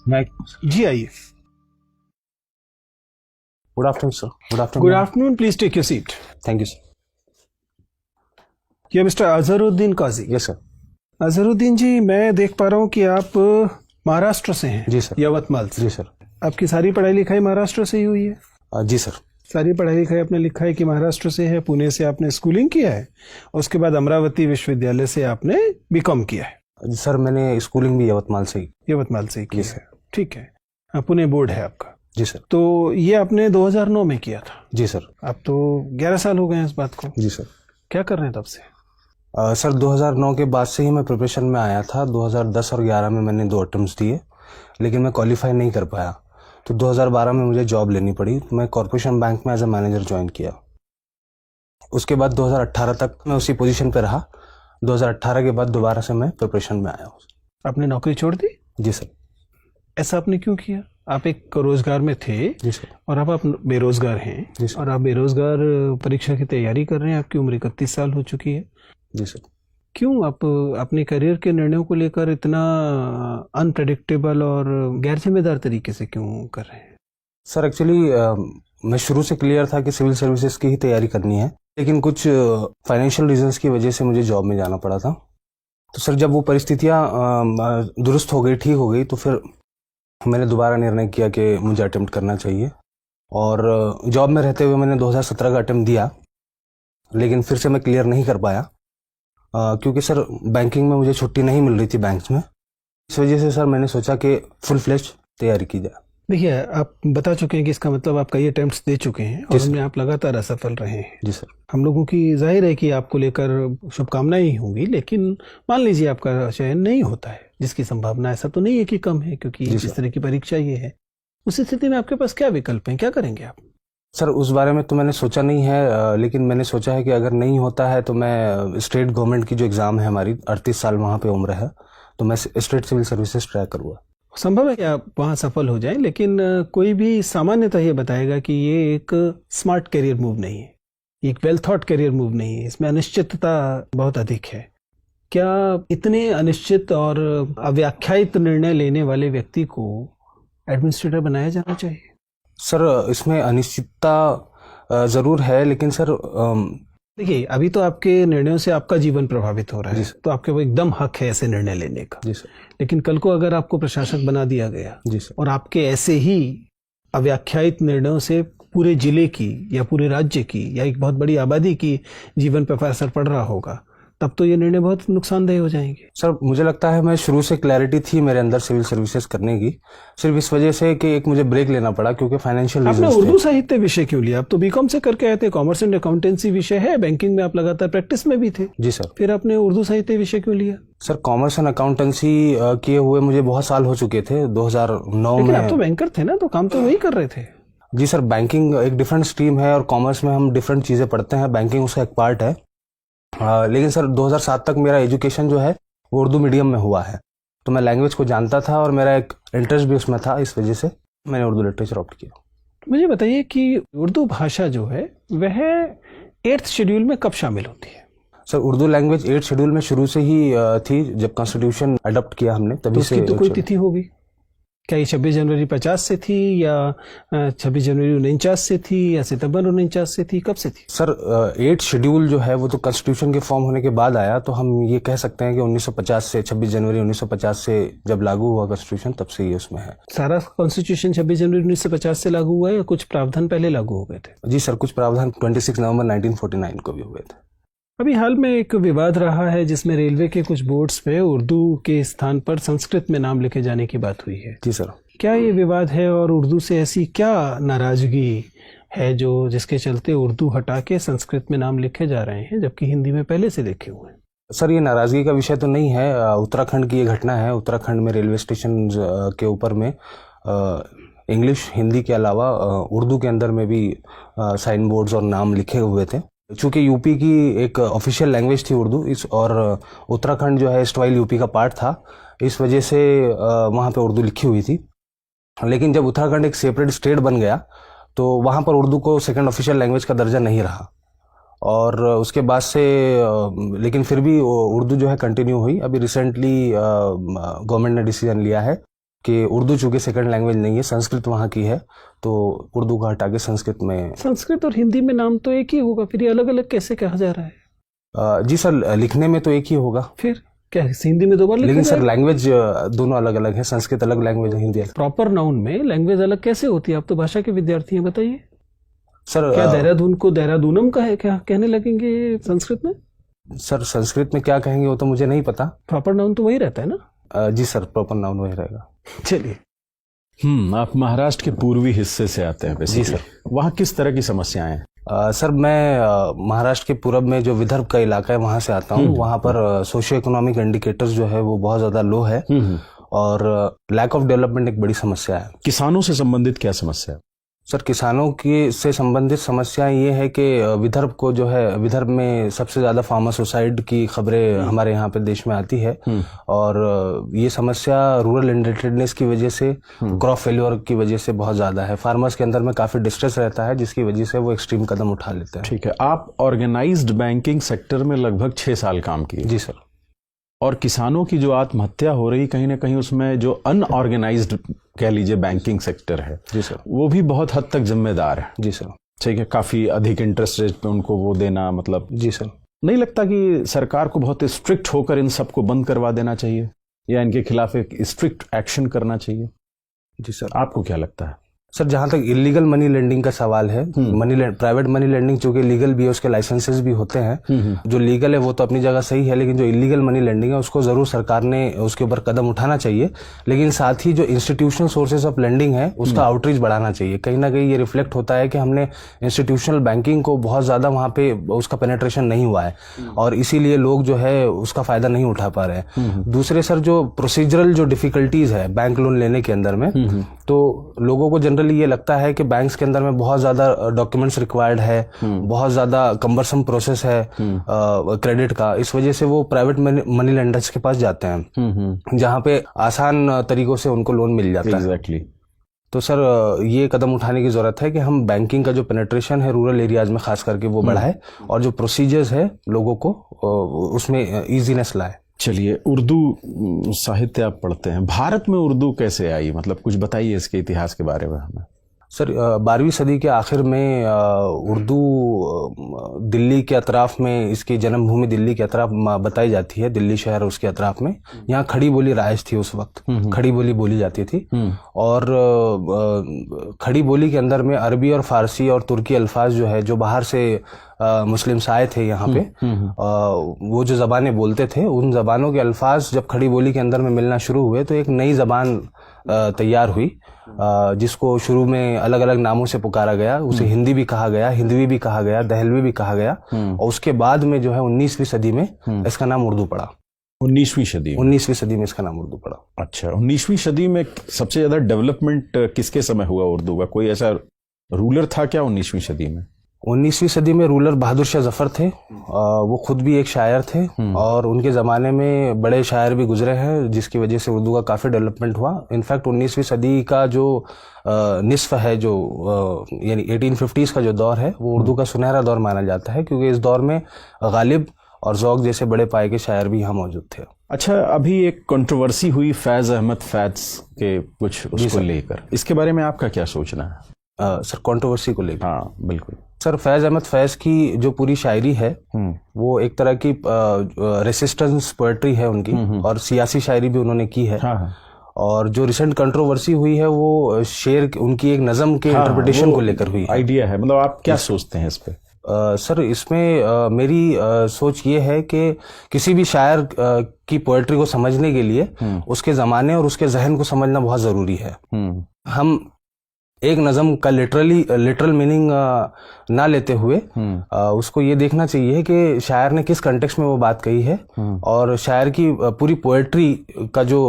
मैं जी आइए। Good afternoon sir. Good afternoon, please take your seat. Thank you sir. ये mister Azharuddin Qazi. Yes sir. Azharuddin ji, मैं देख पा रहा हूँ कि आप महाराष्ट्र से हैं। जी सर। यवतमाल से। जी सर। आपकी सारी पढ़ाई लिखाई महाराष्ट्र से ही हुई है? जी सर। सारी पढ़ाई लिखाई आपने लिखा है कि महाराष्ट्र से है। पुणे से आपने स्कूलिंग किया है, उसके बाद अमरावती विश्वविद्यालय से आपने बीकॉम किया है। सर मैंने स्कूलिंग भी यवतमाल से ही। यवतमाल से ही की है, ठीक है। पुणे बोर्ड है आपका? जी सर। तो ये आपने 2009 में किया था? जी सर। अब तो 11 साल हो गए हैं इस बात को। जी सर। क्या कर रहे हैं तब से? सर 2009 के बाद से ही मैं प्रिपरेशन में आया था। 2010 और 11 में मैंने 2 अटेम्प्ट्स दिए, लेकिन मैं क्वालिफाई नहीं कर पाया। तो 2012 में मुझे जॉब लेनी पड़ी। मैं कॉर्पोरेशन बैंक में एज ए मैनेजर ज्वाइन किया। उसके बाद 2018 तक मैं उसी पोजीशन पे रहा। 2018 के बाद दोबारा से मैं प्रिपरेशन में आया हूँ। आपने नौकरी छोड़ दी? जी सर। ऐसा आपने क्यों किया? आप एक रोजगार में थे। जी सर। और अब आप बेरोजगार हैं। जी सर। और आप बेरोजगार परीक्षा की तैयारी कर रहे हैं। आपकी उम्र 31 साल हो चुकी है। जी सर। क्यों आप अपने करियर के निर्णयों को लेकर इतना अनप्रेडिक्टेबल और गैर जिम्मेदार तरीके से क्यों कर रहे हैं? सर एक्चुअली मैं शुरू से क्लियर था कि सिविल सर्विसेज की ही तैयारी करनी है, लेकिन कुछ फाइनेंशियल रीजंस की वजह से मुझे जॉब में जाना पड़ा था। तो सर जब वो परिस्थितियाँ दुरुस्त हो गई, ठीक हो गई, तो फिर मैंने दोबारा निर्णय किया कि मुझे अटेम्प्ट करना चाहिए। और जॉब में रहते हुए मैंने 2017 का अटेम्प्ट दिया, लेकिन फिर से मैं क्लियर नहीं कर पाया क्योंकि सर बैंकिंग में मुझे छुट्टी नहीं मिल रही थी बैंक्स में। इस वजह से सर मैंने सोचा कि फुल फ्लेज तैयारी की जाए। देखिए, आप बता चुके हैं कि इसका मतलब आप कई अटेम्प्ट्स दे चुके हैं और उनमें आप लगातार असफल रहे हैं। जी सर। हम लोगों की जाहिर है कि आपको लेकर शुभकामनाएं ही होंगी, लेकिन मान लीजिए आपका चयन नहीं होता है, जिसकी संभावना ऐसा तो नहीं है कि कम है, क्योंकि इस तरह की परीक्षा ये है। उस स्थिति में आपके पास क्या विकल्प हैं? क्या करेंगे आप? सर उस बारे में तो मैंने सोचा नहीं है, लेकिन मैंने सोचा है कि अगर नहीं होता है तो मैं स्टेट गवर्नमेंट की जो एग्ज़ाम है, हमारी 38 साल वहाँ पे उम्र है, तो मैं स्टेट सिविल सर्विसेज ट्राई करूँगा। संभव है कि आप वहाँ सफल हो जाएं, लेकिन कोई भी सामान्यतः ये बताएगा कि ये एक स्मार्ट करियर मूव नहीं है, एक वेल थॉट करियर मूव नहीं है। इसमें अनिश्चितता बहुत अधिक है। क्या इतने अनिश्चित और अव्याख्यायित निर्णय लेने वाले व्यक्ति को एडमिनिस्ट्रेटर बनाया जाना चाहिए? सर इसमें अनिश्चितता ज़रूर है, लेकिन सर देखिए, अभी तो आपके निर्णयों से आपका जीवन प्रभावित हो रहा है, तो आपके वो एकदम हक है ऐसे निर्णय लेने का। जी सर। लेकिन कल को अगर आपको प्रशासक बना दिया गया, जी सर, और आपके ऐसे ही अव्याख्यायित निर्णयों से पूरे जिले की या पूरे राज्य की या एक बहुत बड़ी आबादी की जीवन पर असर पड़ रहा होगा, तब तो ये निर्णय बहुत नुकसानदेह हो जाएंगे। सर मुझे लगता है मैं शुरू से क्लैरिटी थी मेरे अंदर सिविल सर्विसेज करने की, सिर्फ इस वजह से कि एक मुझे ब्रेक लेना पड़ा क्योंकि फाइनेंशियल रीजंस थे। आपने उर्दू साहित्य विषय क्यों लिया? आप तो बीकॉम से करके आए थे, कॉमर्स एंड अकाउंटेंसी विषय है, बैंकिंग में आप लगातार प्रैक्टिस में भी थे। जी सर। फिर आपने उर्दू साहित्य विषय क्यों लिया? सर कॉमर्स एंड अकाउंटेंसी किए हुए मुझे बहुत साल हो चुके थे। 2009 में। आप तो बैंकर थे ना, तो काम तो वही कर रहे थे। जी सर, बैंकिंग एक डिफरेंट स्ट्रीम है और कॉमर्स में हम डिफरेंट चीज़ें पढ़ते हैं, बैंकिंग उसका एक पार्ट है। लेकिन सर 2007 तक मेरा एजुकेशन जो है वो उर्दू मीडियम में हुआ है, तो मैं लैंग्वेज को जानता था और मेरा एक इंटरेस्ट भी उसमें था। इस वजह से मैंने उर्दू लिटरेचर ऑप्ट किया। मुझे बताइए कि उर्दू भाषा जो है वह 8th शेड्यूल में कब शामिल होती है? Sir Urdu language 8th schedule में शुरू से ही थी। जब कॉन्स्टिट्यूशन अडॉप्ट किया हमने तभी से। तो कोई तिथि होगी क्या? ये 26 जनवरी 50 से थी, या 26 जनवरी 49 से थी, या सितंबर 49 से थी? कब से थी? सर 8th शेड्यूल जो है वो तो कॉन्स्टिट्यूशन के फॉर्म होने के बाद आया, तो हम ये कह सकते हैं कि 1950 से, 26 जनवरी 1950 से जब लागू हुआ कॉन्स्टिट्यूशन, तब से ये उसमें है। सारा कॉन्स्टिट्यूशन 26 जनवरी 1950 से लागू हुआ है या कुछ प्रावधान पहले लागू हो गए थे? जी सर, कुछ प्रावधान 26 नवंबर 1949 को भी हुए थे। अभी हाल में एक विवाद रहा है जिसमें रेलवे के कुछ बोर्ड्स पे उर्दू के स्थान पर संस्कृत में नाम लिखे जाने की बात हुई है। जी सर। क्या ये विवाद है और उर्दू से ऐसी क्या नाराजगी है जो जिसके चलते उर्दू हटा के संस्कृत में नाम लिखे जा रहे हैं, जबकि हिंदी में पहले से लिखे हुए हैं? सर ये नाराजगी का विषय तो नहीं है, उत्तराखंड की ये घटना है। उत्तराखंड में रेलवे स्टेशन के ऊपर में इंग्लिश, हिंदी के अलावा उर्दू के अंदर में भी साइन बोर्ड्स और नाम लिखे हुए थे। चूँकि यूपी की एक ऑफिशियल लैंग्वेज थी उर्दू, और उत्तराखंड जो है स्टवाइल यूपी का पार्ट था, इस वजह से वहाँ पे उर्दू लिखी हुई थी। लेकिन जब उत्तराखंड एक सेपरेट स्टेट बन गया तो वहाँ पर उर्दू को सेकंड ऑफिशियल लैंग्वेज का दर्जा नहीं रहा, और उसके बाद से लेकिन फिर भी उर्दू जो है कंटिन्यू हुई। अभी रिसेंटली गवर्नमेंट ने डिसीजन लिया है कि उर्दू चूंकि सेकंड लैंग्वेज नहीं है, संस्कृत वहाँ की है, तो उर्दू का हटा के संस्कृत में। संस्कृत और हिंदी में नाम तो एक ही होगा, फिर ये अलग अलग कैसे कहा जा रहा है? जी सर, लिखने में तो एक ही होगा। फिर क्या हिंदी में दो बार लिखा लेकिन सर जाएगा? लैंग्वेज दोनों अलग अलग है, संस्कृत अलग लैंग्वेज है, हिंदी अलग। प्रॉपर नाउन में लैंग्वेज अलग कैसे होती है? आप तो भाषा के विद्यार्थी हैं, बताइए। सर क्या देहरादून को देहरादूनम का है क्या कहने लगेंगे संस्कृत में? सर संस्कृत में क्या कहेंगे वो तो मुझे नहीं पता। प्रॉपर नाउन तो वही रहता है ना? जी सर, प्रॉपर नाउन वही रहेगा। चलिए। आप महाराष्ट्र के पूर्वी हिस्से से आते हैं जी सर। वहाँ किस तरह की समस्याएं हैं? सर मैं महाराष्ट्र के पूरब में जो विदर्भ का इलाका है वहाँ से आता हूँ। वहाँ पर सोशियो इकोनॉमिक इंडिकेटर्स जो है वो बहुत ज़्यादा लो है और लैक ऑफ डेवलपमेंट एक बड़ी समस्या है। किसानों से संबंधित क्या समस्या है? सर किसानों की से संबंधित समस्याएं ये है कि विदर्भ को जो है, विदर्भ में सबसे ज़्यादा फार्मर सुसाइड की खबरें हमारे यहाँ पे देश में आती है और ये समस्या रूरल इंडेंटेडनेस की वजह से, क्रॉप फेल्योर की वजह से बहुत ज़्यादा है। फार्मर्स के अंदर में काफ़ी डिस्ट्रेस रहता है जिसकी वजह से वो एक्सट्रीम कदम उठा लेते हैं। ठीक है, आप ऑर्गेनाइज्ड बैंकिंग सेक्टर में लगभग 6 साल काम किए। जी सर। और किसानों की जो आत्महत्या हो रही कहीं ना कहीं उसमें जो अनऑर्गेनाइज्ड कह लीजिए बैंकिंग सेक्टर है, जी सर, वो भी बहुत हद तक जिम्मेदार है। जी सर। ठीक है, काफी अधिक इंटरेस्ट रेट पे उनको वो देना, मतलब जी सर। नहीं लगता कि सरकार को बहुत स्ट्रिक्ट होकर इन सबको बंद करवा देना चाहिए या इनके खिलाफ एक स्ट्रिक्ट एक्शन करना चाहिए? जी सर। आपको क्या लगता है? सर जहाँ तक इलीगल मनी लेंडिंग का सवाल है, प्राइवेट मनी लेंडिंग चूंकि लीगल भी है, उसके लाइसेंसेस भी होते हैं। जो लीगल है वो तो अपनी जगह सही है, लेकिन जो इलीगल मनी लेंडिंग है उसको जरूर सरकार ने उसके ऊपर कदम उठाना चाहिए। लेकिन साथ ही जो इंस्टीट्यूशनल सोर्सेज ऑफ लेंडिंग है उसका आउटरीच बढ़ाना चाहिए। कहीं ना कहीं ये रिफ्लेक्ट होता है कि हमने इंस्टीट्यूशनल बैंकिंग को बहुत ज्यादा वहाँ पे उसका पेनेट्रेशन नहीं हुआ है और इसीलिए लोग जो है उसका फायदा नहीं उठा पा रहे हैं। दूसरे सर जो प्रोसीजरल जो डिफिकल्टीज है बैंक लोन लेने के अंदर में, तो लोगों को जनरली ये लगता है कि बैंक्स के अंदर में बहुत ज्यादा डॉक्यूमेंट्स रिक्वायर्ड है, बहुत ज्यादा कम्बरसम प्रोसेस है क्रेडिट का। इस वजह से वो प्राइवेट मनी लेंडर्स के पास जाते हैं जहां पे आसान तरीकों से उनको लोन मिल जाता है। एग्जैक्टली। तो सर ये कदम उठाने की जरूरत है कि हम बैंकिंग का जो पेनेट्रेशन है रूरल एरियाज में खास करके वो बढ़ाए और जो प्रोसीजर्स है लोगों को उसमें इजीनेस लाए। चलिए, उर्दू साहित्य आप पढ़ते हैं, भारत में उर्दू कैसे आई, मतलब कुछ बताइए इसके इतिहास के बारे में हमें। सर 12वीं सदी के आखिर में उर्दू दिल्ली के अतराफ में, इसकी जन्मभूमि दिल्ली के अतराफ बताई जाती है, दिल्ली शहर उसके अतराफ में। यहाँ खड़ी बोली राइज थी उस वक्त, खड़ी बोली बोली जाती थी और खड़ी बोली के अंदर में अरबी और फारसी और तुर्की अल्फाज जो है, जो बाहर से मुस्लिम्स आए थे यहाँ पे, वो जो ज़बानें बोलते थे उन ज़बानों के अल्फाज जब खड़ी बोली के अंदर में मिलना शुरू हुए तो एक नई ज़बान तैयार हुई जिसको शुरू में अलग अलग नामों से पुकारा गया। उसे हिंदी भी कहा गया, हिंदवी भी कहा गया, दहलवी भी कहा गया और उसके बाद में जो है 19वीं सदी में इसका नाम उर्दू पड़ा। 19वीं सदी में? 19वीं सदी में इसका नाम उर्दू पड़ा। अच्छा, 19वीं सदी में सबसे ज्यादा डेवलपमेंट किसके समय हुआ उर्दू का? कोई ऐसा रूलर था क्या 19वीं सदी में? 19वीं सदी में रूलर बहादुर शाह जफर थे। वो खुद भी एक शायर थे और उनके ज़माने में बड़े शायर भी गुजरे हैं जिसकी वजह से उर्दू का काफ़ी डेवलपमेंट हुआ। इनफैक्ट 19वीं सदी का जो निस्फ है, जो यानी 1850s का जो दौर है, वो उर्दू का सुनहरा दौर माना जाता है क्योंकि इस दौर में गालिब और ज़ौक़ जैसे बड़े पाए के शायर भी यहाँ मौजूद थे। अच्छा, अभी एक कंट्रोवर्सी हुई फैज़ अहमद फैज़ के कुछ उसको लेकर, इसके बारे में आपका क्या सोचना है? सर कंट्रोवर्सी को लेकर? हाँ बिल्कुल सर, फैज़ अहमद फैज़ की जो पूरी शायरी है वो एक तरह की रेसिस्टेंस पोएट्री है उनकी और सियासी शायरी भी उन्होंने की है। हाँ। और जो रिसेंट कंट्रोवर्सी हुई है वो शेर उनकी एक नज़म के इंटरप्रिटेशन को लेकर हुई है। आइडिया है, मतलब आप क्या सोचते हैं इस पे? सर इसमें मेरी सोच ये है कि किसी भी शायर की पोएट्री को समझने के लिए उसके ज़माने और उसके जहन को समझना बहुत ज़रूरी है। हम एक नज़म का लिटरल मीनिंग ना लेते हुए उसको ये देखना चाहिए कि शायर ने किस कंटेक्स्ट में वो बात कही है और शायर की पूरी पोएट्री का जो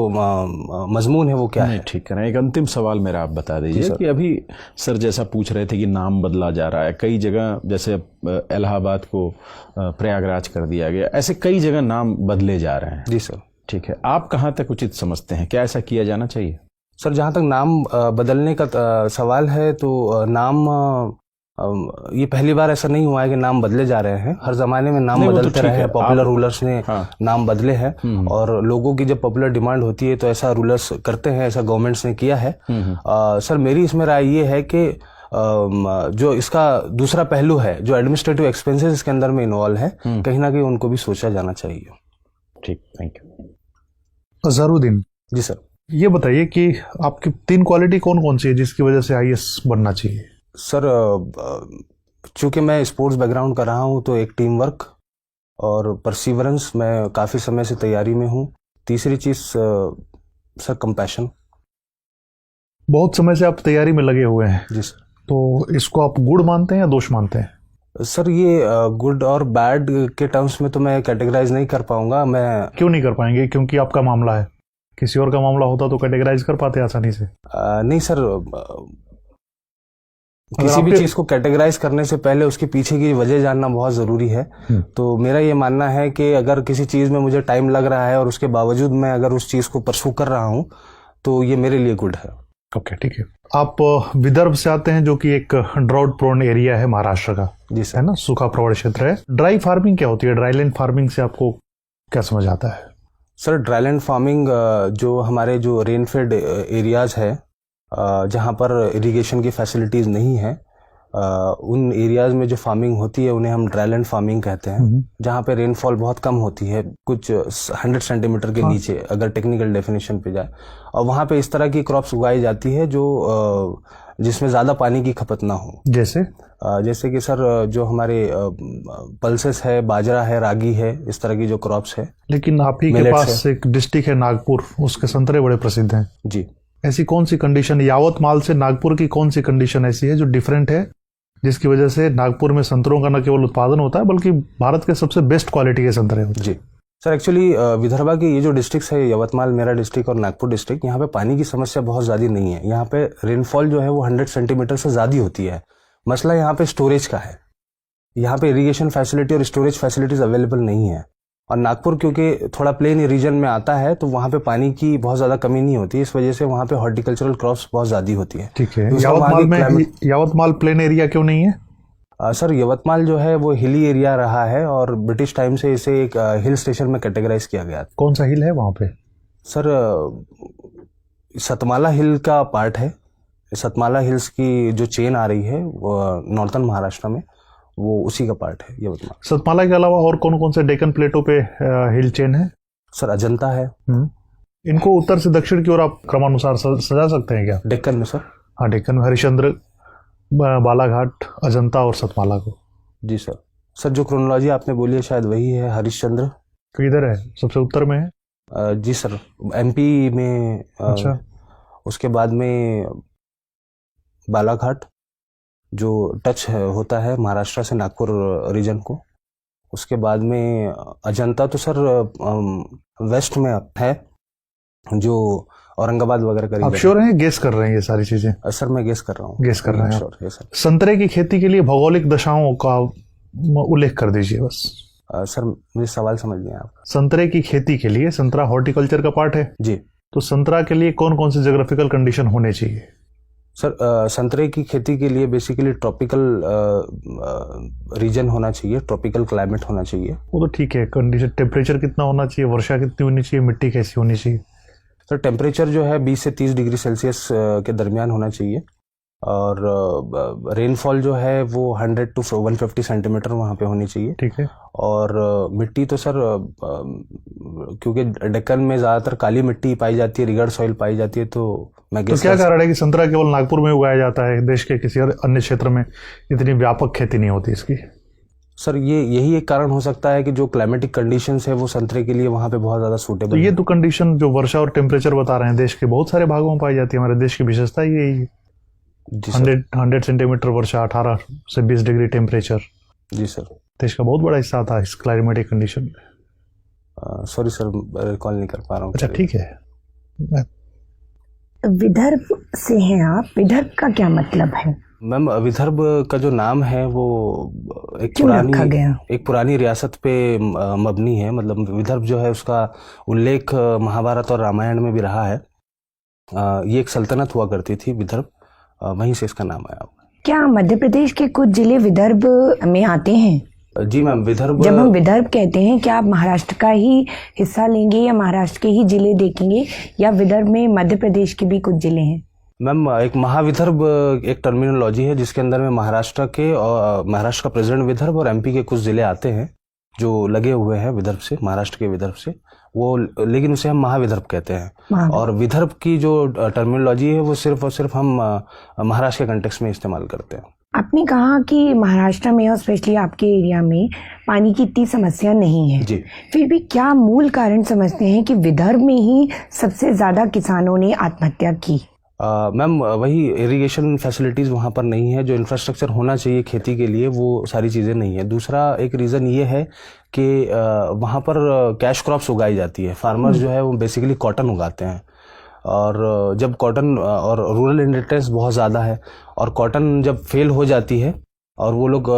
मजमून है वो क्या है। ठीक है, एक अंतिम सवाल मेरा आप बता दीजिए कि अभी सर जैसा पूछ रहे थे कि नाम बदला जा रहा है कई जगह, जैसे इलाहाबाद को प्रयागराज कर दिया गया, ऐसे कई जगह नाम बदले जा रहे हैं। जी सर। ठीक है, आप कहाँ तक उचित समझते हैं, क्या ऐसा किया जाना चाहिए? सर जहाँ तक नाम बदलने का सवाल है तो नाम ये पहली बार ऐसा नहीं हुआ है कि नाम बदले जा रहे हैं, हर जमाने में नाम नहीं, वो तो बदलते ठीक रहे है। हैं, पॉपुलर रूलर्स ने नाम बदले हैं और लोगों की जब पॉपुलर डिमांड होती है तो ऐसा रूलर्स करते हैं, ऐसा गवर्नमेंट्स ने किया है। सर मेरी इसमें राय ये है कि जो इसका दूसरा पहलू है, जो एडमिनिस्ट्रेटिव एक्सपेंसेस इसके अंदर में इन्वॉल्व है, कहीं ना कहीं उनको भी सोचा जाना चाहिए। ठीक, thank you. Azharuddin ji sir. ये बताइए कि आपकी 3 क्वालिटी कौन कौन सी है जिसकी वजह से आईएएस बनना चाहिए? सर चूंकि मैं स्पोर्ट्स बैकग्राउंड कर रहा हूँ तो एक टीम वर्क और परसिवरेंस, मैं काफ़ी समय से तैयारी में हूँ। तीसरी चीज़ सर कंपैशन। बहुत समय से आप तैयारी में लगे हुए हैं, जी सर। तो इसको आप गुण मानते हैं या दोष मानते हैं? सर ये गुड और बैड के टर्म्स में तो मैं कैटेगराइज नहीं कर पाऊंगा। मैं क्यों नहीं कर पाएंगे? क्योंकि आपका मामला है, किसी और का मामला होता तो कैटेगराइज कर पाते आसानी से। नहीं सर, किसी भी चीज को कैटेगराइज करने से पहले उसके पीछे की वजह जानना बहुत जरूरी है। तो मेरा ये मानना है कि अगर किसी चीज में मुझे टाइम लग रहा है और उसके बावजूद मैं अगर उस चीज को परसू कर रहा हूँ तो ये मेरे लिए गुड है। ओके, ठीक है। आप विदर्भ से आते हैं जो कि एक ड्राउट प्रोन एरिया है महाराष्ट्र का, जी सर। है ना, सूखा प्रवण क्षेत्र है। ड्राई फार्मिंग क्या होती है? ड्राईलैंड फार्मिंग से आपको क्या समझ आता है? सर ड्राईलैंड फार्मिंग जो हमारे जो रेनफेड एरियाज है, जहाँ पर इरिगेशन की फैसिलिटीज नहीं है, उन एरियाज में जो फार्मिंग होती है उन्हें हम ड्राईलैंड फार्मिंग कहते हैं। जहाँ पे रेनफॉल बहुत कम होती है, कुछ 100 सेंटीमीटर के नीचे अगर टेक्निकल डेफिनेशन पे जाए, और वहाँ पे इस तरह की क्रॉप्स उगाई जाती है जो जिसमें ज़्यादा पानी की खपत ना हो। जैसे कि सर जो हमारे पल्सेस है, बाजरा है, रागी है, इस तरह की जो क्रॉप्स है। लेकिन आप ही के पास एक डिस्ट्रिक्ट है नागपुर, उसके संतरे बड़े प्रसिद्ध हैं। जी। ऐसी कौन सी कंडीशन, यावतमाल से नागपुर की कौन सी कंडीशन ऐसी है जो डिफरेंट है, जिसकी वजह से नागपुर में संतरों का न केवल उत्पादन होता है बल्कि भारत के सबसे बेस्ट क्वालिटी के संतरे होते हैं? जी सर, एक्चुअली विदर्भा की ये जो डिस्ट्रिक्ट है, यवतमाल मेरा डिस्ट्रिक्ट और नागपुर डिस्ट्रिक्ट, यहाँ पे पानी की समस्या बहुत ज़्यादा नहीं है। यहाँ पे रेनफॉल जो है वो 100 सेंटीमीटर से ज़्यादा होती है। मसला यहाँ पे स्टोरेज का है। यहाँ पे इरिगेशन फैसिलिटी और स्टोरेज फैसिलिटीज अवेलेबल नहीं है। और नागपुर क्योंकि थोड़ा प्लेन रीजन में आता है तो वहाँ पे पानी की बहुत ज़्यादा कमी नहीं होती, इस वजह से वहाँ पे हॉर्टिकल्चरल क्रॉप्स बहुत ज़्यादा होती है। ठीक है। यावतमाल प्लेन एरिया क्यों नहीं है? सर यवतमाल जो है वो हिली एरिया रहा है और ब्रिटिश टाइम से इसे एक हिल स्टेशन में कैटेगराइज किया गया। कौन सा हिल है वहाँ पे? सर सतमाला हिल का पार्ट है। सतमाला हिल्स की जो चेन आ रही है वो नॉर्थन महाराष्ट्र में, वो उसी का पार्ट है यवतमाल। सतमाला के अलावा और कौन कौन से डेक्कन प्लेटों पे हिल चेन है? सर अजंता है। इनको उत्तर से दक्षिण की ओर आप क्रमानुसार सजा सकते हैं क्या? डेक्कन में सर? हाँ, डेक्कन में हरिश्चंद्र, बालाघाट, अजंता और सतमाला को। जी सर। सर जो क्रोनोलॉजी आपने बोली है शायद वही है। हरिश्चंद्र किधर है? सबसे उत्तर में है? जी सर, एमपी में। अच्छा। उसके बाद में बालाघाट जो टच होता है महाराष्ट्र से नागपुर रीजन को। उसके बाद में अजंता तो सर वेस्ट में है, जो औरंगाबाद वगैरह करीब। आप श्योर हैं? गेस कर रहे हैं ये सारी चीजें? सर मैं गेस कर रहा हूँ। गेस कर रहे हैं श्योर है सर। संतरे की खेती के लिए भौगोलिक दशाओं का उल्लेख कर दीजिए बस। सर मुझे सवाल समझ नहीं आप। संतरे की खेती के लिए, संतरा हॉर्टिकल्चर का पार्ट है जी, तो संतरा के लिए कौन कौन से ज्योग्राफिकल कंडीशन होने चाहिए? सर संतरे की खेती के लिए बेसिकली ट्रॉपिकल रीजन होना चाहिए, ट्रॉपिकल क्लाइमेट होना चाहिए। वो तो ठीक है। कंडीशन, टेम्परेचर कितना होना चाहिए, वर्षा कितनी होनी चाहिए, मिट्टी कैसी होनी चाहिए? सर टेम्परेचर जो है 20 से 30 डिग्री सेल्सियस के दरमियान होना चाहिए और रेनफॉल जो है वो 100 to 150 सेंटीमीटर वहाँ पे होनी चाहिए। ठीक है। और मिट्टी तो सर क्योंकि डेक्कन में ज़्यादातर काली मिट्टी पाई जाती है, रिगर्ड सॉइल पाई जाती है, तो मैं तो क्या कारण है कि संतरा केवल नागपुर में उगाया जाता है, देश के किसी अन्य क्षेत्र में इतनी व्यापक खेती नहीं होती इसकी? सर यही एक कारण हो सकता है कि जो क्लाइमेटिक कंडीशंस है वो संतरे के लिए वहाँ पे बहुत ज़्यादा सूटेबल। तो ये तो कंडीशन जो वर्षा और टेम्परेचर बता रहे हैं देश के बहुत सारे भागों में पाई जाती है। हमारे देश की विशेषता यही है। 100 सेंटीमीटर वर्षा, 18 से 20 डिग्री टेम्परेचर। जी सर। देश का बहुत बड़ा हिस्सा था इस क्लाइमेटिक कंडीशन में। सॉरी सर, रिकॉल नहीं कर पा रहा हूँ। अच्छा ठीक है। विदर्भ से हैं आप, विदर्भ का क्या मतलब है? मैम विदर्भ का जो नाम है वो एक पुरानी रियासत पे मबनी है। मतलब विदर्भ जो है उसका उल्लेख महाभारत और रामायण में भी रहा है। ये एक सल्तनत हुआ करती थी विदर्भ, वहीं से इसका नाम आया। क्या मध्य प्रदेश के कुछ जिले विदर्भ में आते हैं? जी मैम, विदर्भ जब हम विदर्भ कहते हैं, क्या आप महाराष्ट्र का ही हिस्सा लेंगे या महाराष्ट्र के ही जिले देखेंगे, या विदर्भ में मध्य प्रदेश के भी कुछ जिले हैं? मैम, एक महाविदर्भ एक टर्मिनोलॉजी है जिसके अंदर में महाराष्ट्र के और महाराष्ट्र का प्रेजेंट विदर्भ और एमपी के कुछ जिले आते हैं जो लगे हुए हैं विदर्भ से, महाराष्ट्र के विदर्भ से वो, लेकिन उसे हम महाविदर्भ कहते हैं। और विदर्भ की जो टर्मिनोलॉजी है वो सिर्फ और सिर्फ हम महाराष्ट्र के कंटेक्स्ट में इस्तेमाल करते हैं। आपने कहा कि महाराष्ट्र में और स्पेशली आपके एरिया में पानी की इतनी समस्या नहीं है जी। फिर भी क्या मूल कारण समझते हैं कि विदर्भ में ही सबसे ज्यादा किसानों ने आत्महत्या की? मैम, वही इरिगेशन फैसिलिटीज़ वहाँ पर नहीं है, जो इंफ्रास्ट्रक्चर होना चाहिए खेती के लिए वो सारी चीज़ें नहीं है। दूसरा एक रीज़न ये है कि वहाँ पर कैश क्रॉप्स उगाई जाती है। फार्मर्स जो है वो बेसिकली कॉटन उगाते हैं, और जब कॉटन और रूरल इंडिपेंडेंस बहुत ज़्यादा है, और कॉटन जब फेल हो जाती है और वो लोग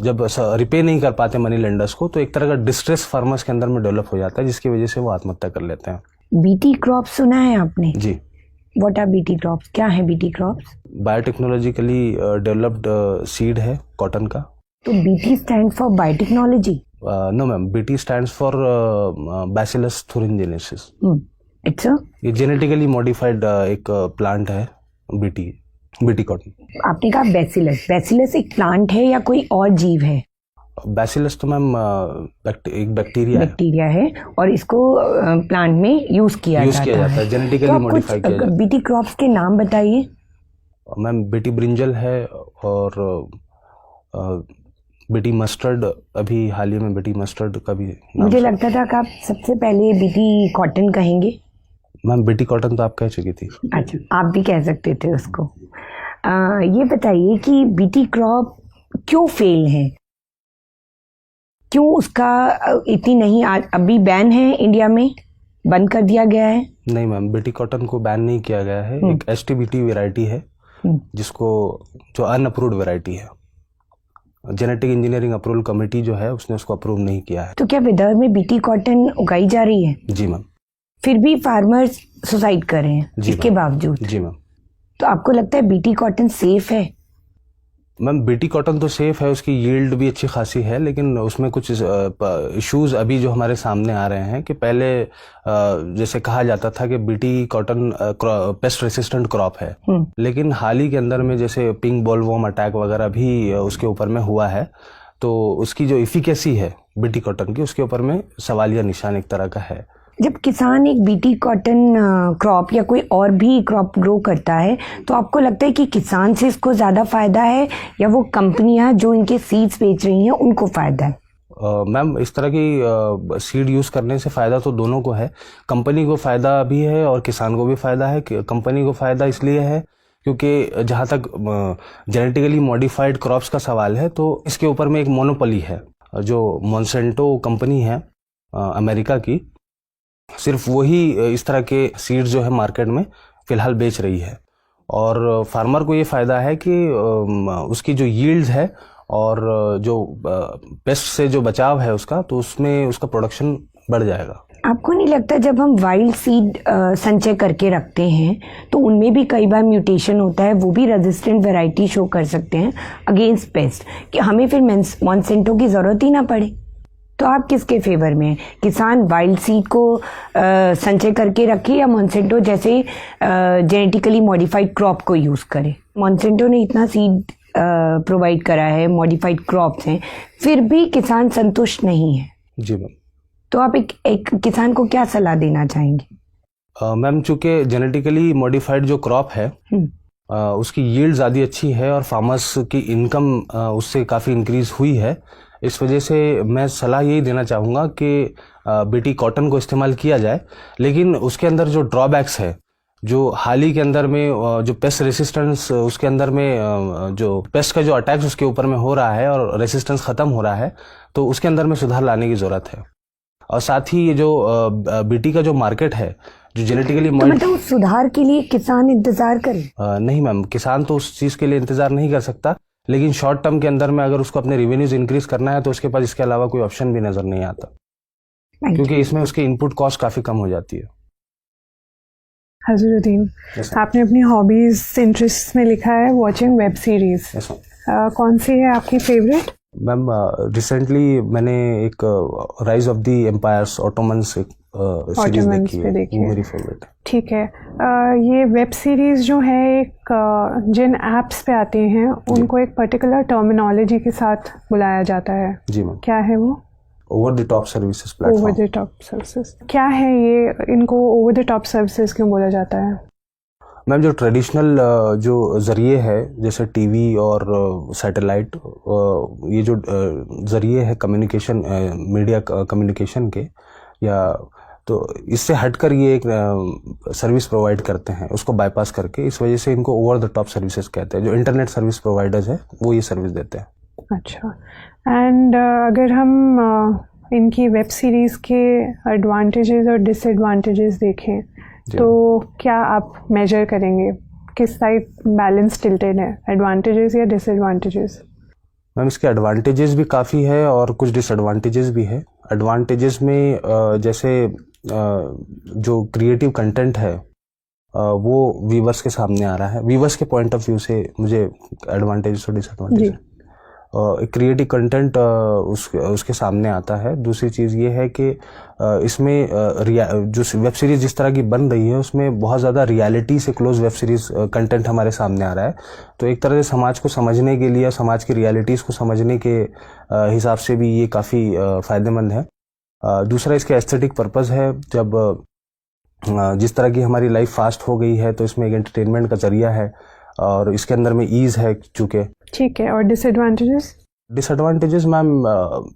जब रिपे नहीं कर पाते मनी लेंडर्स को, तो एक तरह का डिस्ट्रेस फार्मर्स के अंदर में डेवलप हो जाता है, जिसकी वजह से वो आत्महत्या कर लेते हैं। बीटी क्रॉप सुना है आपने? जी। What are BT crops? क्या है BT crops? Biotechnologically developed seed है कॉटन का। तो BT stand for biotechnology? No ma'am, BT stands for bacillus thuringiensis। It's a, ये जेनेटिकली मॉडिफाइड एक प्लांट है, बीटी कॉटन। आपने कहा बैसिलस। बैसिलस एक प्लांट है या कोई और जीव है? बैसिलस तो मैम एक बैक्टीरिया है और इसको प्लांट में यूज किया जाता है, जेनेटिकली तो आप मॉडिफाई किया कुछ जाता बीटी क्रॉप्स के नाम बताइए। है। मैम, बीटी ब्रिंजल है, और बीटी मस्टर्ड, अभी हाल ही में बीटी मस्टर्ड का भी नाम मुझे लगता था कि आप सबसे पहले बीटी कॉटन कहेंगे। मैम, बीटी कॉटन तो आप कह चुकी थी। अच्छा, आप भी कह सकते थे उसको। ये बताइए कि बीटी क्रॉप क्यों फेल है, क्यों उसका इतनी नहीं, अभी बैन है इंडिया में, बंद कर दिया गया है? नहीं मैम, बीटी कॉटन को बैन नहीं किया गया है। एक एसटीबीटी वैरायटी है जिसको, जो अनअप्रूव्ड वैरायटी है, जेनेटिक इंजीनियरिंग अप्रूवल कमेटी जो है उसने उसको अप्रूव नहीं किया है। तो क्या विदर्भ में बीटी कॉटन उगाई जा रही है? जी मैम। फिर भी फार्मर्स सुसाइड कर रहे हैं इसके बावजूद? जी मैम। तो आपको लगता है बीटी कॉटन सेफ है? मैम, बीटी कॉटन तो सेफ है, उसकी यील्ड भी अच्छी खासी है, लेकिन उसमें कुछ इश्यूज अभी जो हमारे सामने आ रहे हैं कि पहले जैसे कहा जाता था कि BT cotton paste resistant crop है, लेकिन हाल ही के अंदर में जैसे पिंक बॉलवर्म अटैक वगैरह भी उसके ऊपर में हुआ है, तो उसकी जो इफिकेसी है बीटी कॉटन की, उसके ऊपर में सवालिया निशान एक तरह का है। जब किसान एक बीटी कॉटन क्रॉप या कोई और भी क्रॉप ग्रो करता है, तो आपको लगता है कि किसान से इसको ज़्यादा फायदा है या वो कंपनियां जो इनके सीड्स बेच रही हैं उनको फायदा है? मैम, इस तरह की सीड यूज़ करने से फ़ायदा तो दोनों को है। कंपनी को फ़ायदा भी है और किसान को भी फ़ायदा है। कंपनी को फ़ायदा इसलिए है क्योंकि जहाँ तक जेनेटिकली मॉडिफाइड क्रॉप्स का सवाल है, तो इसके ऊपर में एक मोनोपोली है, जो मॉन्सेंटो कंपनी है अमेरिका की, सिर्फ वही इस तरह के सीड्स जो है मार्केट में फ़िलहाल बेच रही है। और फार्मर को ये फ़ायदा है कि उसकी जो यील्ड्स है और जो पेस्ट से जो बचाव है उसका, तो उसमें उसका प्रोडक्शन बढ़ जाएगा। आपको नहीं लगता जब हम वाइल्ड सीड संचय करके रखते हैं तो उनमें भी कई बार म्यूटेशन होता है, वो भी रेजिस्टेंट वैरायटी शो कर सकते हैं अगेंस्ट पेस्ट, कि हमें फिर मॉन्सेंटो की ज़रूरत ही ना पड़े? तो आप किसके फेवर में हैं? किसान वाइल्ड सीड को संचय करके रखे या मॉन्सेंटो जैसे जेनेटिकली मॉडिफाइड क्रॉप को यूज़ करे? मॉन्सेंटो ने इतना सीड प्रोवाइड करा है, मॉडिफाइड क्रॉप्स हैं, फिर भी किसान संतुष्ट नहीं है। जी मैम। तो आप एक किसान को क्या सलाह देना चाहेंगे? मैम, चूँकि जेनेटिकली मॉडिफाइड जो क्रॉप है उसकी यील्ड ज़्यादा अच्छी है और फार्मर्स की इनकम उससे काफ़ी इंक्रीज हुई है, इस वजह से मैं सलाह यही देना चाहूँगा कि बीटी कॉटन को इस्तेमाल किया जाए, लेकिन उसके अंदर जो ड्रॉबैक्स है, जो हाल ही के अंदर में जो पेस्ट रेसिस्टेंस उसके अंदर में जो पेस्ट का जो अटैक्स उसके ऊपर में हो रहा है और रेसिस्टेंस ख़त्म हो रहा है, तो उसके अंदर में सुधार लाने की ज़रूरत है। और साथ ही ये जो बीटी का जो मार्केट है, जो जेनेटिकली मतलब उस सुधार के लिए किसान इंतजार करे? नहीं मैम, किसान तो उस चीज़ के लिए इंतजार नहीं कर सकता, लेकिन शॉर्ट टर्म के अंदर में अगर उसको अपने रेवेन्यूज इंक्रीज करना है तो उसके पास इसके अलावा कोई ऑप्शन भी नज़र नहीं आता, क्योंकि इसमें उसकी इनपुट कॉस्ट काफ़ी कम हो जाती है। हजरुद्दीन, Yes, आपने अपनी हॉबीज इंटरेस्ट में लिखा है watching web series. Yes, ma'am. कौन सी है आपकी फेवरेट? मैम रिसेंटली मैंने एक rise of the empires Ottomans एक सीरीज Ottomans देखी पे है, देखी वो है। मेरी फेवरेट है। ठीक है। ये वेब सीरीज जो है एक जिन एप्स पे आती हैं उनको एक पर्टिकुलर टर्मिनोलॉजी के साथ बुलाया जाता है, जी मैम, क्या है वो? Over the top services over platform. The top services. क्या है ये, इनको ओवर द टॉप सर्विसेज क्यों बोला जाता है? मैम जो ट्रेडिशनल जो ज़रिए है जैसे टीवी और सैटेलाइट, ये जो ज़रिए है कम्युनिकेशन, मीडिया कम्युनिकेशन के, या तो इससे हटकर ये एक सर्विस प्रोवाइड करते हैं उसको बाईपास करके, इस वजह से इनको ओवर द टॉप सर्विसेज कहते हैं। जो इंटरनेट सर्विस प्रोवाइडर्स है वो ये सर्विस देते हैं। अच्छा। एंड अगर हम इनकी वेब सीरीज़ के एडवांटेजेस और डिसएडवांटेजेस देखें तो क्या आप मेजर करेंगे, किस साइड बैलेंस टिल्टेड है, एडवांटेजेस या डिसएडवांटेजेस? मैम इसके एडवांटेजेस भी काफ़ी है और कुछ डिसएडवांटेजेस भी है। एडवांटेजेस में जैसे जो क्रिएटिव कंटेंट है वो व्यूवर्स के सामने आ रहा है। व्यूवर्स के पॉइंट ऑफ व्यू से मुझे एडवांटेजेस और डिसएडवांटेज, क्रिएटिव कंटेंट उसके सामने आता है। दूसरी चीज़ ये है कि इसमें जो वेब सीरीज़ जिस तरह की बन रही है उसमें बहुत ज़्यादा रियलिटी से क्लोज वेब सीरीज़ कंटेंट हमारे सामने आ रहा है, तो एक तरह से समाज को समझने के लिए, समाज की रियलिटीज़ को समझने के हिसाब से भी ये काफ़ी फ़ायदेमंद है। दूसरा इसका एस्थेटिक पर्पज़ है। जब जिस तरह की हमारी लाइफ फास्ट हो गई है तो इसमें एक एंटरटेनमेंट का ज़रिया है और इसके अंदर में ईज़ है चूँकि। ठीक है। और डिसएडवांटेजेस? डिसएडवांटेजेस मैम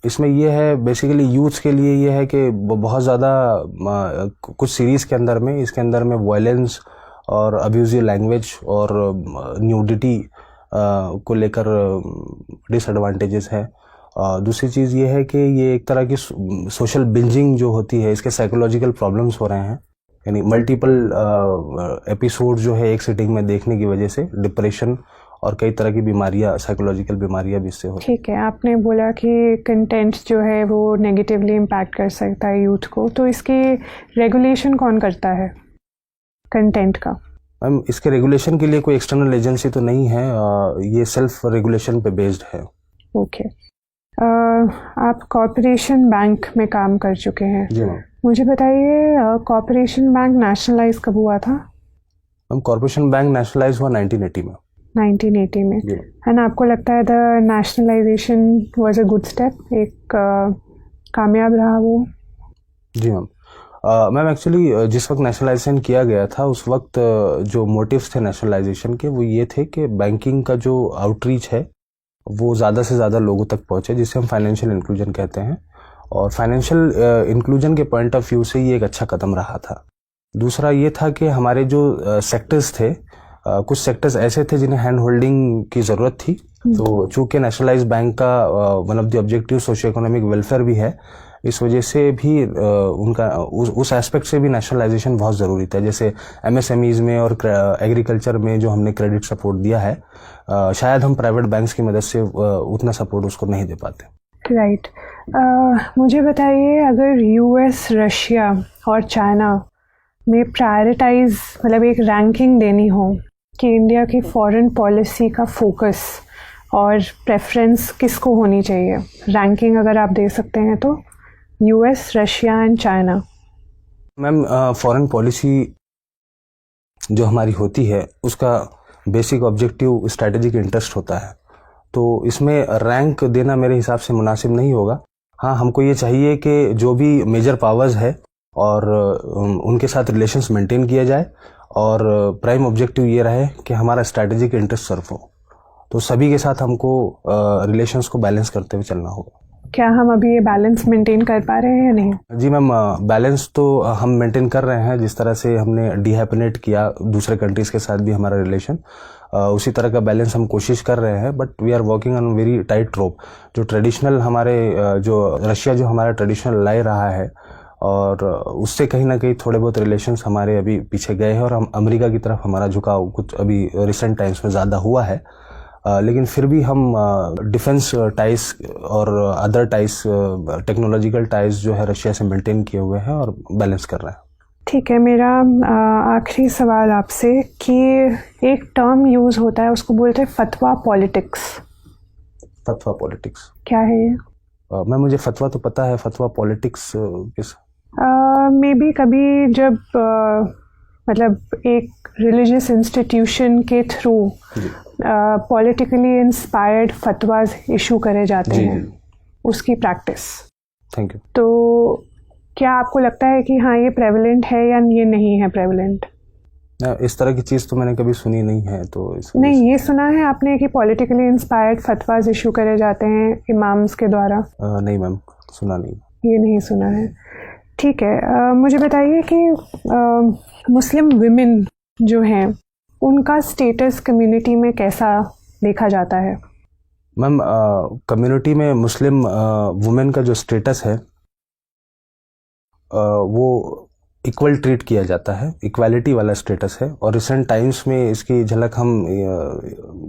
इसमें ये है, बेसिकली यूथ्स के लिए ये है कि बहुत ज़्यादा कुछ सीरीज़ के अंदर में, इसके अंदर में वायलेंस और अब्यूजिव लैंग्वेज और न्यूडिटी को लेकर डिसएडवांटेजेस है। दूसरी चीज़ ये है कि ये एक तरह की सोशल बिंजिंग जो होती है, इसके साइकोलॉजिकल प्रॉब्लम्स हो रहे हैं, यानी मल्टीपल एपिसोड जो है एक सिटिंग में देखने की वजह से डिप्रेशन और कई तरह की बीमारियां, साइकोलॉजिकल बीमारियां भी इससे होती हैं। ठीक है। आपने बोला कि कंटेंट जो है वो नेगेटिवली इम्पैक्ट कर सकता है यूथ को, तो इसके रेगुलेशन कौन करता है कंटेंट का? मैम इसके रेगुलेशन के लिए कोई एक्सटर्नल एजेंसी तो नहीं है, ये सेल्फ रेगुलेशन पे बेस्ड है। ओके। आप कॉर्पोरेशन बैंक में काम कर चुके हैं। जी मैम। मुझे बताइए कॉर्पोरेशन बैंक नेशनलाइज कब हुआ था? मैम कॉर्पोरेशन बैंक नेशनलाइज हुआ 1980 में। 1980 में। जी। एंड आपको लगता है the nationalisation was a good step, एक कामयाब रहा वो? जी मैम। मैम एक्चुअली जिस वक्त नेशनलाइजेशन किया गया था उस वक्त जो मोटिव्स थे नेशनलाइजेशन के वो ये थे कि बैंकिंग का जो आउटरीच है वो ज़्यादा से ज़्यादा लोगों तक पहुँचे, जिसे हम फाइनेंशियल इंक्लूजन कहते हैं। और फाइनेंशियल इंक्लूजन के पॉइंट ऑफ व्यू से ये एक अच्छा कदम रहा था। दूसरा ये था कि हमारे जो सेक्टर्स थे, कुछ सेक्टर्स ऐसे थे जिन्हें हैंड होल्डिंग की ज़रूरत थी, तो चूँकि नेशनलाइज बैंक का one of the objective socio economic welfare भी है, इस वजह से भी उनका उस एस्पेक्ट से भी नेशनलाइजेशन बहुत ज़रूरी था। जैसे एमएसएमईज में और एग्रीकल्चर में जो हमने क्रेडिट सपोर्ट दिया है, शायद हम प्राइवेट बैंक्स की मदद से उतना सपोर्ट उसको नहीं दे पाते। राइट। मुझे बताइए अगर यूएस, रशिया और चाइना में प्रायोरिटाइज, मतलब एक रैंकिंग देनी हो कि इंडिया की फॉरेन पॉलिसी का फोकस और प्रेफरेंस किसको होनी चाहिए, रैंकिंग अगर आप दे सकते हैं तो, US, Russia and China. Ma'am foreign policy जो हमारी होती है उसका बेसिक ऑब्जेक्टिव स्ट्रैटेजिक इंटरेस्ट होता है, तो इसमें रैंक देना मेरे हिसाब से मुनासिब नहीं होगा। हाँ, हमको ये चाहिए कि जो भी मेजर पावर्स है और उनके साथ रिलेशंस मेंटेन किया जाए और प्राइम ऑब्जेक्टिव ये रहे कि हमारा स्ट्रैटेजिक इंटरेस्ट सर्व हो, तो सभी के साथ हमको रिलेशंस को बैलेंस करते हुए चलना होगा। क्या हम अभी ये बैलेंस मेंटेन कर पा रहे हैं या नहीं? जी मैम, बैलेंस तो हम मेंटेन कर रहे हैं। जिस तरह से हमने डीहैपनेट किया दूसरे कंट्रीज़ के साथ भी हमारा रिलेशन, उसी तरह का बैलेंस हम कोशिश कर रहे हैं, but we are working on very tight rope. जो ट्रेडिशनल हमारे जो रशिया जो हमारा ट्रेडिशनल लाई रहा है और उससे कहीं ना कहीं थोड़े बहुत रिलेशंस हमारे अभी पीछे गए हैं और हम अमेरिका की तरफ हमारा झुकाव कुछ अभी रिसेंट टाइम्स में ज़्यादा हुआ है, लेकिन फिर भी हम डिफेंस टाइज और अदर टाइज, टेक्नोलॉजिकल टाइज जो है रशिया से मेंटेन किए हुए हैं और बैलेंस कर रहे हैं। ठीक है, मेरा आखिरी सवाल आपसे कि एक टर्म यूज़ होता है, उसको बोलते हैं फतवा पॉलिटिक्स। फतवा पॉलिटिक्स क्या है ये? मैं मुझे फतवा तो पता है, फतवा पॉलिटिक्स किस? मे बी कभी जब मतलब एक रिलीजियस इंस्टीट्यूशन के थ्रू पॉलिटिकली इंस्पायर्ड फतवाज इशू करे जाते जी, हैं, उसकी प्रैक्टिस। Thank you. तो क्या आपको लगता है कि हाँ ये प्रेवलेंट है या ये नहीं है प्रेवलेंट? इस तरह की चीज़ तो मैंने कभी सुनी नहीं है, तो नहीं, ये सुना है आपने कि पॉलिटिकली इंस्पायर्ड फतवाज इशू करे जाते हैं इमाम्स के द्वारा? नहीं मैम, सुना नहीं। ये नहीं सुना है। ठीक है, मुझे बताइए कि मुस्लिम विमेन जो हैं उनका स्टेटस कम्युनिटी में कैसा देखा जाता है? मैम, कम्युनिटी में मुस्लिम वुमेन का जो स्टेटस है वो इक्वल ट्रीट किया जाता है, इक्वालिटी वाला स्टेटस है। और रिसेंट टाइम्स में इसकी झलक हम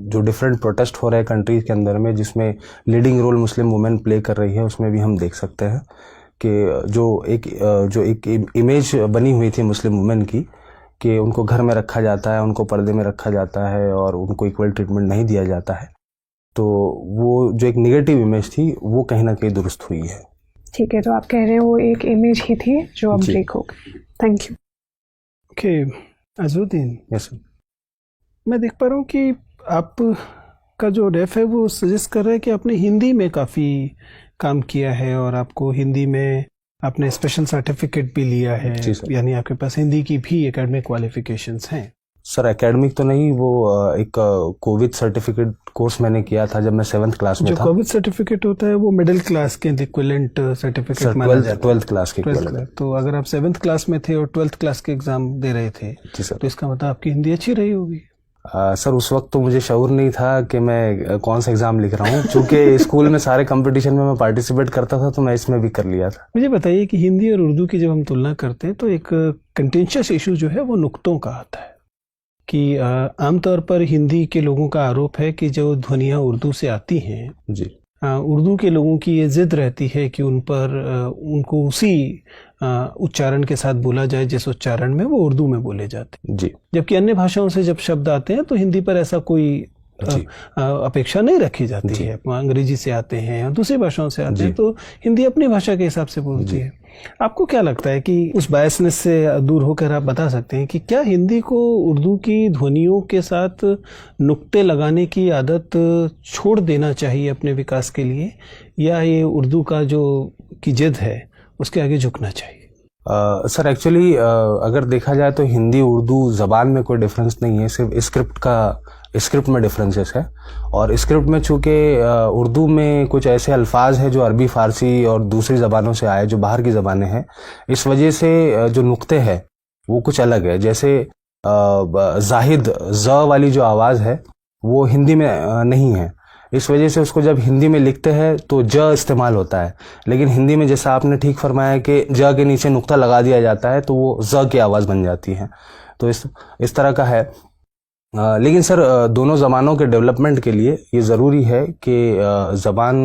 जो डिफरेंट प्रोटेस्ट हो रहे हैं कंट्रीज के अंदर में, जिसमें leading role Muslim women play कर रही है, उसमें भी हम देख सकते हैं कि जो एक इमेज बनी हुई थी मुस्लिम वुमेन की कि उनको घर में रखा जाता है, उनको पर्दे में रखा जाता है और उनको इक्वल ट्रीटमेंट नहीं दिया जाता है, तो वो जो एक नेगेटिव इमेज थी वो कहीं ना कहीं दुरुस्त हुई है। ठीक है, तो आप कह रहे हैं वो एक इमेज ही थी जो अब ब्रेक हो गई। Thank you. Okay Azharuddin, yes sir. मैं देख पा रहा हूँ कि आप का जो रेफ है वो सजेस्ट कर रहा है कि आपने हिंदी में काफ़ी काम किया है और आपको हिंदी में आपने स्पेशल सर्टिफिकेट भी लिया है, यानी आपके पास हिंदी की भी एकेडमिक क्वालिफिकेशंस हैं। सर एकेडमिक तो नहीं, वो एक कोविड सर्टिफिकेट कोर्स मैंने किया था जब मैं 7th क्लास में जो था। कोविड सर्टिफिकेट होता है वो मिडिल क्लास के इक्विवेलेंट सर्टिफिकेट माना जाता है। 12th क्लास के इक्विवेलेंट। तो अगर आप 7th क्लास में थे और 12th क्लास के एग्जाम दे रहे थे, जी सर, तो इसका मतलब आपकी हिंदी अच्छी रही होगी। सर उस वक्त तो मुझे शऊर नहीं था कि मैं कौन सा एग्जाम लिख रहा हूँ, क्योंकि स्कूल में सारे कंपटीशन में मैं पार्टिसिपेट करता था, तो मैं इसमें भी कर लिया था। मुझे बताइए कि हिंदी और उर्दू की जब हम तुलना करते हैं तो एक कंटेंशियस इशू जो है वो नुक्तों का आता है कि आमतौर पर हिंदी के लोगों का आरोप है कि जो ध्वनियाँ उर्दू से आती हैं जी, उर्दू के लोगों की ये जिद रहती है कि उनको उसी उच्चारण के साथ बोला जाए जिस उच्चारण में वो उर्दू में बोले जाते हैं। जी, जबकि अन्य भाषाओं से जब शब्द आते हैं तो हिंदी पर ऐसा कोई अपेक्षा नहीं रखी जाती है। अंग्रेजी से आते हैं या दूसरी भाषाओं से आते हैं तो हिंदी अपनी भाषा के हिसाब से बोलती है। आपको क्या लगता है कि उस बायसनेस से दूर होकर आप बता सकते हैं कि क्या हिंदी को उर्दू की ध्वनियों के साथ नुक्ते लगाने की आदत छोड़ देना चाहिए अपने विकास के लिए, या ये उर्दू का जो की जिद है उसके आगे झुकना चाहिए? सर एक्चुअली अगर देखा जाए तो हिंदी उर्दू ज़बान में कोई डिफरेंस नहीं है, सिर्फ स्क्रिप्ट में डिफरेंसेस है। और स्क्रिप्ट में चूँकि उर्दू में कुछ ऐसे अल्फाज हैं जो अरबी, फ़ारसी और दूसरी ज़बानों से आए, जो बाहर की ज़बानें हैं, इस वजह से जो नुक्ते हैं वो कुछ अलग है। जैसे जाहिद ज़ वाली जो आवाज़ है वो हिंदी में नहीं है, इस वजह से उसको जब हिंदी में लिखते हैं तो ज इस्तेमाल होता है, लेकिन हिंदी में जैसा आपने ठीक फरमाया कि ज के नीचे नुक्ता लगा दिया जाता है तो वो ज की आवाज़ बन जाती है। तो इस तरह का है। लेकिन सर दोनों ज़बानों के डेवलपमेंट के लिए ये ज़रूरी है कि ज़बान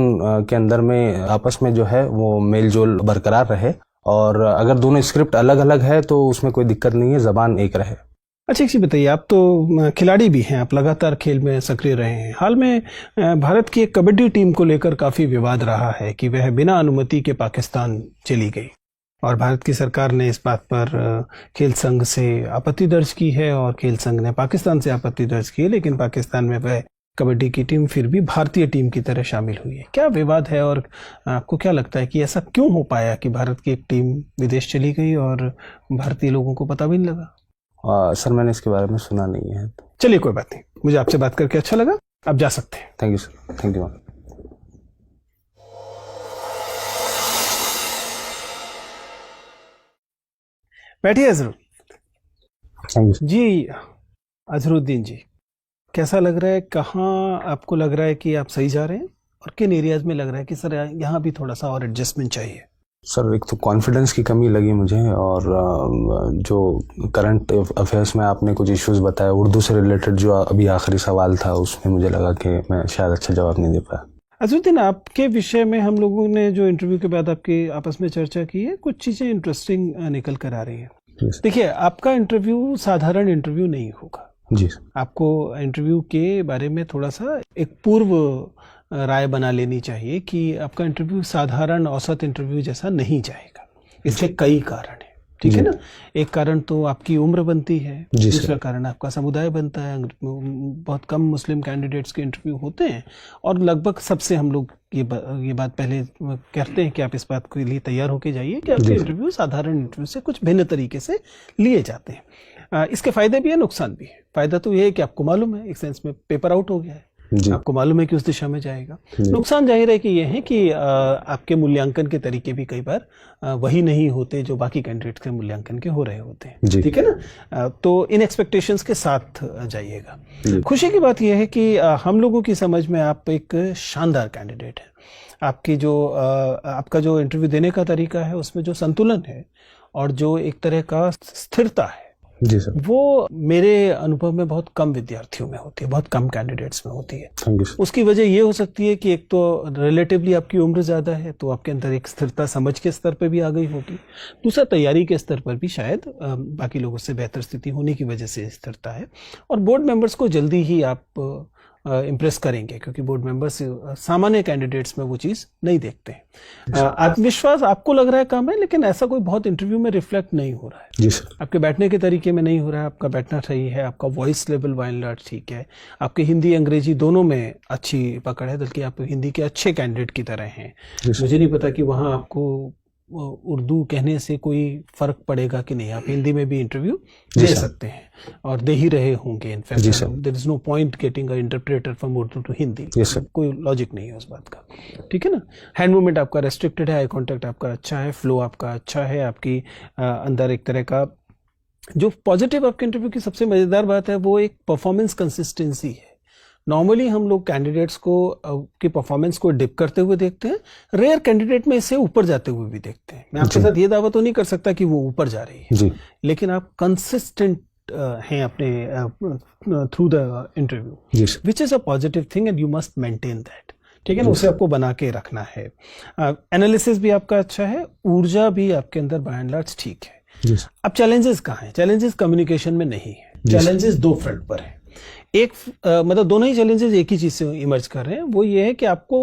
के अंदर में आपस में जो है वो मेल जोल बरकरार रहे, और अगर दोनों स्क्रिप्ट अलग अलग है तो उसमें कोई दिक्कत नहीं है, ज़बान एक रहे। अच्छा, एक चीज़ बताइए, आप तो खिलाड़ी भी हैं, आप लगातार खेल में सक्रिय रहे हैं। हाल में भारत की एक कबड्डी टीम को लेकर काफ़ी विवाद रहा है कि वह बिना अनुमति के पाकिस्तान चली गई, और भारत की सरकार ने इस बात पर खेल संघ से आपत्ति दर्ज की है और खेल संघ ने पाकिस्तान से आपत्ति दर्ज की है, लेकिन पाकिस्तान में वह कबड्डी की टीम फिर भी भारतीय टीम की तरह शामिल हुई है। क्या विवाद है और आपको क्या लगता है कि ऐसा क्यों हो पाया कि भारत की एक टीम विदेश चली गई और भारतीय लोगों को पता भी नहीं लगा? सर मैंने इसके बारे में सुना नहीं है। चलिए कोई बात नहीं, मुझे आपसे बात करके अच्छा लगा, आप जा सकते हैं। Thank you sir, thank you ma'am. बैठिए अजहर। थैंक यू जी अजहरुद्दीन जी, कैसा लग रहा है, कहाँ आपको लग रहा है कि आप सही जा रहे हैं और किन एरियाज में लग रहा है कि सर यहाँ भी थोड़ा सा और एडजस्टमेंट चाहिए? सर एक तो कॉन्फिडेंस की कमी लगी मुझे, और जो करंट अफेयर्स में आपने कुछ इश्यूज बताया उर्दू से रिलेटेड, जो अभी आखिरी सवाल था उसमें मुझे लगा कि मैं शायद अच्छा जवाब नहीं दे पाया। अजहरुद्दीन, आपके विषय में हम लोगों ने जो इंटरव्यू के बाद आपके आपस में चर्चा की है, कुछ चीज़ें इंटरेस्टिंग निकल कर आ रही हैं। देखिए, आपका इंटरव्यू साधारण इंटरव्यू नहीं होगा जी आपको इंटरव्यू के बारे में थोड़ा सा एक पूर्व राय बना लेनी चाहिए कि आपका इंटरव्यू साधारण औसत इंटरव्यू जैसा नहीं जाएगा। इसके कई कारण हैं, ठीक है ना। एक कारण तो आपकी उम्र बनती है, दूसरा कारण आपका समुदाय बनता है। बहुत कम मुस्लिम कैंडिडेट्स के इंटरव्यू होते हैं और लगभग सबसे हम लोग ये बात पहले कहते हैं कि आप इस बात के लिए तैयार होके जाइए कि आपके इंटरव्यू साधारण इंटरव्यू से कुछ भिन्न तरीके से लिए जाते हैं। इसके फायदे भी है, नुकसान भी है। फायदा तो ये है कि आपको मालूम है, एक सेंस में पेपर आउट हो गया है, आपको मालूम है कि उस दिशा में जाएगा। नुकसान जाहिर है कि ये है कि आपके मूल्यांकन के तरीके भी कई बार वही नहीं होते जो बाकी कैंडिडेट्स के मूल्यांकन के हो रहे होते हैं, ठीक है ना। तो इन एक्सपेक्टेशंस के साथ जाइएगा। खुशी की बात यह है कि हम लोगों की समझ में आप एक शानदार कैंडिडेट हैं। आपका जो इंटरव्यू देने का तरीका है उसमें जो संतुलन है और जो एक तरह का स्थिरता है, जी सर, वो मेरे अनुभव में बहुत कम विद्यार्थियों में होती है, बहुत कम कैंडिडेट्स में होती है। Thank you sir. उसकी वजह ये हो सकती है कि एक तो रिलेटिवली आपकी उम्र ज़्यादा है, तो आपके अंदर एक स्थिरता समझ के स्तर पर भी आ गई होगी। दूसरा, तैयारी के स्तर पर भी शायद बाकी लोगों से बेहतर स्थिति होने की वजह से स्थिरता है। और बोर्ड मेंबर्स को जल्दी ही आप इम्प्रेस करेंगे, क्योंकि बोर्ड मेंबर्स सामान्य कैंडिडेट्स में वो चीज़ नहीं देखते हैं। आत्मविश्वास आपको लग रहा है कम है, लेकिन ऐसा कोई बहुत इंटरव्यू में रिफ्लेक्ट नहीं हो रहा है। जी सर। आपके बैठने के तरीके में नहीं हो रहा है, आपका बैठना सही है, आपका voice level by and large ठीक है, आपके हिंदी अंग्रेजी दोनों में अच्छी पकड़ है, बल्कि आप हिंदी के अच्छे कैंडिडेट की तरह हैं। मुझे नहीं पता कि वहाँ आपको उर्दू कहने से कोई फर्क पड़ेगा कि नहीं। आप हिंदी में भी इंटरव्यू दे सकते हैं और दे ही रहे होंगे। In fact there is no point getting a interpreter from Urdu to Hindi, कोई लॉजिक नहीं है उस बात का, ठीक है ना। हैंड मूवमेंट आपका रेस्ट्रिक्टेड है, आई कॉन्टैक्ट आपका अच्छा है, फ्लो आपका अच्छा है, आपकी अंदर एक तरह का जो पॉजिटिव आपके इंटरव्यू की सबसे मजेदार बात है वो एक परफॉर्मेंस कंसिस्टेंसी है। नॉर्मली हम लोग कैंडिडेट्स को की परफॉर्मेंस को डिप करते हुए देखते हैं, रेयर कैंडिडेट में इससे ऊपर जाते हुए भी देखते हैं। मैं आपके साथ ये दावा तो नहीं कर सकता कि वो ऊपर जा रही है, लेकिन आप कंसिस्टेंट हैं अपने through the interview, which is a positive thing and you must maintain that, ठीक है ना। उसे आपको बना के रखना है। एनालिसिस भी आपका अच्छा है, ऊर्जा भी आपके अंदर बाय एंड लार्ज ठीक है। अब चैलेंजेस कहाँ हैं? चैलेंजेस कम्युनिकेशन में नहीं है, चैलेंजेस दो फ्रंट पर है। एक मतलब दोनों ही चैलेंजेस एक ही चीज से इमर्ज कर रहे हैं, वो ये है कि आपको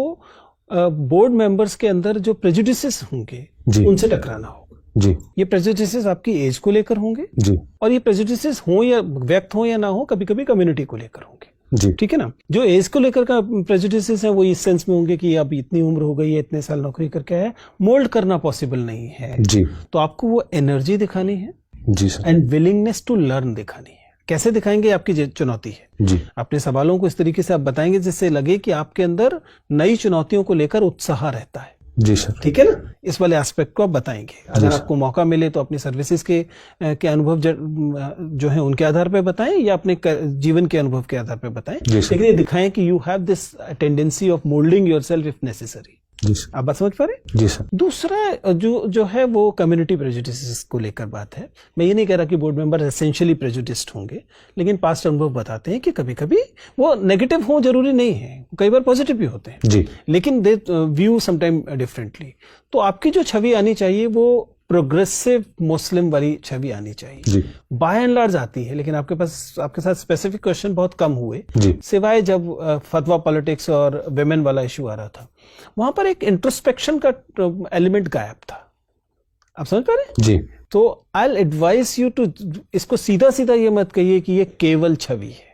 बोर्ड मेंबर्स के अंदर जो प्रेजुडिसेस होंगे उनसे टकराना होगा। जी, ये प्रेजुडिसेस आपकी एज को लेकर होंगे जी, और ये प्रेजुडिसेस हो या व्यक्त हो या ना हो, कभी कभी कम्युनिटी को लेकर होंगे, जी, ठीक है ना। जो एज को लेकर का प्रेजुडिसेस है वो इस सेंस में होंगे कि अब इतनी उम्र हो गई है, इतने साल नौकरी करके है, मोल्ड करना पॉसिबल नहीं है। जी, तो आपको वो एनर्जी दिखानी है, जी sir, and willingness to learn दिखानी है। कैसे दिखाएंगे? आपकी चुनौती है जी, अपने सवालों को इस तरीके से आप बताएंगे जिससे लगे कि आपके अंदर नई चुनौतियों को लेकर उत्साह रहता है। जी सर, ठीक है ना। इस वाले एस्पेक्ट को आप बताएंगे। अगर आपको मौका मिले तो अपनी सर्विसेज के अनुभव जो है उनके आधार पर बताएं या अपने जीवन के अनुभव के आधार पर बताएं, लेकिन ये दिखाएं कि you have this tendency of moulding yourself if necessary. जी सर, आप बात समझ पा रहे हैं? जी सर। दूसरा जो है वो कम्युनिटी प्रेजुडिसेस को लेकर बात है। मैं ये नहीं कह रहा कि बोर्ड मेंबर एसेंशियली प्रेजुडिस्ड होंगे, लेकिन पास्ट अनुभव बताते हैं कि कभी कभी वो नेगेटिव हो जरूरी नहीं है, कई बार पॉजिटिव भी होते हैं जी, लेकिन दे व्यू समटाइम डिफरेंटली। तो आपकी जो छवि आनी चाहिए वो प्रोग्रेसिव मुस्लिम वाली छवि आनी चाहिए। जी, बाय एंड लार्ज आती है, लेकिन आपके साथ स्पेसिफिक क्वेश्चन बहुत कम हुए, जी, सिवाय जब फतवा पॉलिटिक्स और विमेन वाला इशू आ रहा था, वहां पर एक इंट्रोस्पेक्शन का एलिमेंट गायब था। आप समझ पा रहे हैं? जी, तो I will advise you to इसको सीधा सीधा ये मत कहिए कि ये केवल छवि है।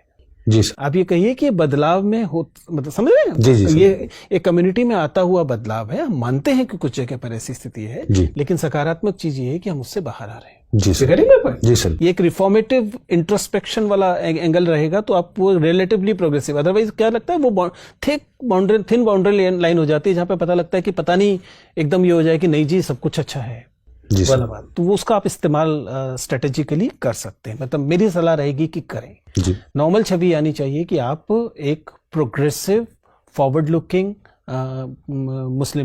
जी सर, आप ये कहिए कि बदलाव में हो, मतलब समझ रहे हैं? जी, जी, ये एक कम्युनिटी में आता हुआ बदलाव है। हम मानते हैं कि कुछ जगह पर ऐसी स्थिति है, लेकिन सकारात्मक चीज ये है कि हम उससे बाहर आ रहे हैं। जी सर, जी सर। ये एक रिफॉर्मेटिव इंट्रोस्पेक्शन वाला एंगल रहेगा तो आप वो रिलेटिवली प्रोग्रेसिव। अदरवाइज क्या लगता है वो थिन बाउंड्री लाइन हो जाती है जहां पे पता लगता है कि पता नहीं एकदम ये हो जाए कि नहीं जी सब कुछ अच्छा है वाला बात। तो वो उसका आप इस्तेमाल स्ट्रेटेजिकली कर सकते हैं। मतलब मेरी सलाह रहेगी कि करें। नॉर्मल छवि आनी चाहिए कि आप एक प्रोग्रेसिव फॉरवर्ड लुकिंग मुस्लिम